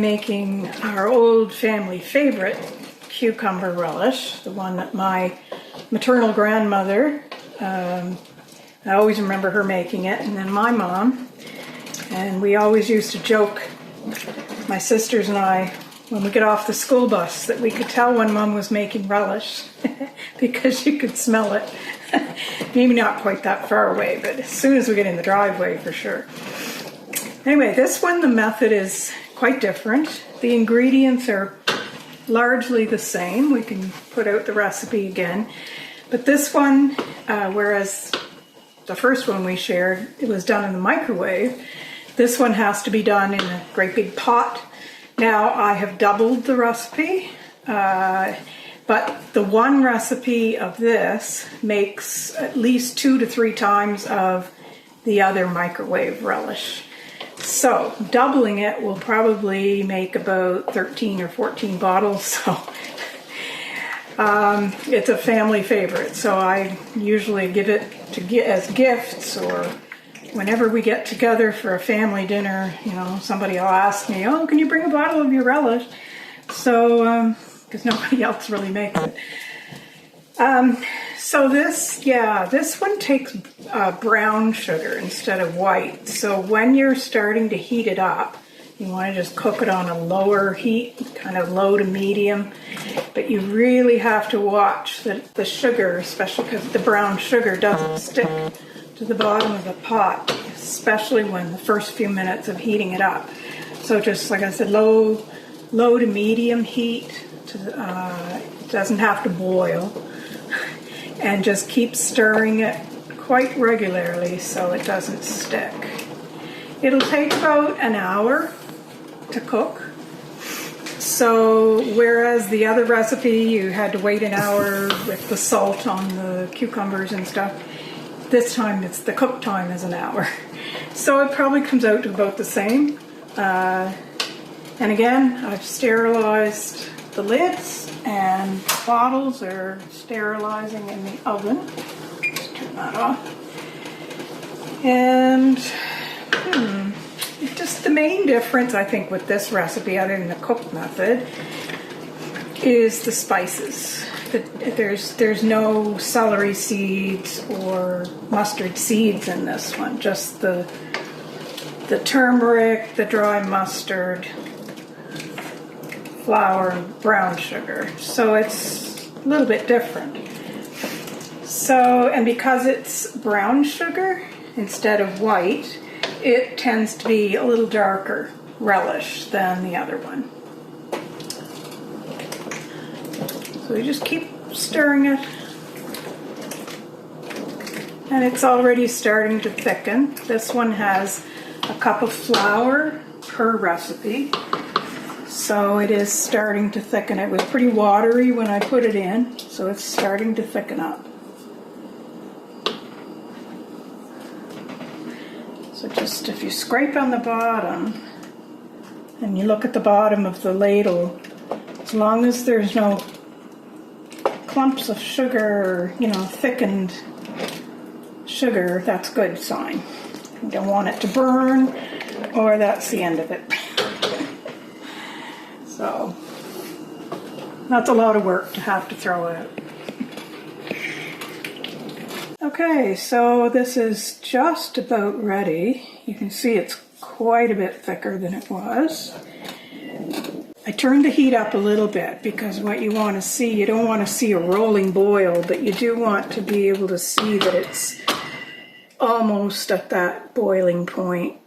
making our old family favorite cucumber relish, the one that my maternal grandmother, I always remember her making it, and then my mom. And we always used to joke, my sisters and I, when we get off the school bus, that we could tell when Mom was making relish because you could smell it. Maybe not quite that far away, but as soon as we get in the driveway, for sure. Anyway, this one, the method is quite different. The ingredients are largely the same. We can put out the recipe again. But this one, whereas the first one we shared, it was done in the microwave, this one has to be done in a great big pot. Now, I have doubled the recipe, but the one recipe of this makes at least 2 to 3 times of the other microwave relish. So, doubling it will probably make about 13 or 14 bottles, so it's a family favorite. So I usually give it as gifts, or whenever we get together for a family dinner, you know, somebody will ask me, oh, can you bring a bottle of your relish? So, because nobody else really makes it. So this one takes brown sugar instead of white. So when you're starting to heat it up, you want to just cook it on a lower heat, kind of low to medium. But you really have to watch the sugar, especially because the brown sugar doesn't stick to the bottom of the pot, especially when the first few minutes of heating it up. So just like I said, low to medium heat. It doesn't have to boil. And just keep stirring it quite regularly so it doesn't stick. It'll take about an hour to cook. So whereas the other recipe you had to wait an hour with the salt on the cucumbers and stuff, this time the cook time is an hour. So it probably comes out to about the same. And again, I've sterilized the lids, and the bottles are sterilizing in the oven. Just turn that off. And just the main difference, I think, with this recipe, other than the cook method, is the spices. There's no celery seeds or mustard seeds in this one. Just the turmeric, the dry mustard, flour, and brown sugar. So it's a little bit different. So, and because it's brown sugar instead of white, it tends to be a little darker relish than the other one. So we just keep stirring it. And it's already starting to thicken. This one has a cup of flour per recipe. So it is starting to thicken. It was pretty watery when I put it in, so it's starting to thicken up. So just if you scrape on the bottom and you look at the bottom of the ladle, as long as there's no clumps of sugar or, thickened sugar, that's a good sign. You don't want it to burn, or that's the end of it. So that's a lot of work to have to throw out. Okay, so this is just about ready. You can see it's quite a bit thicker than it was. I turned the heat up a little bit because what you want to see, you don't want to see a rolling boil, but you do want to be able to see that it's almost at that boiling point.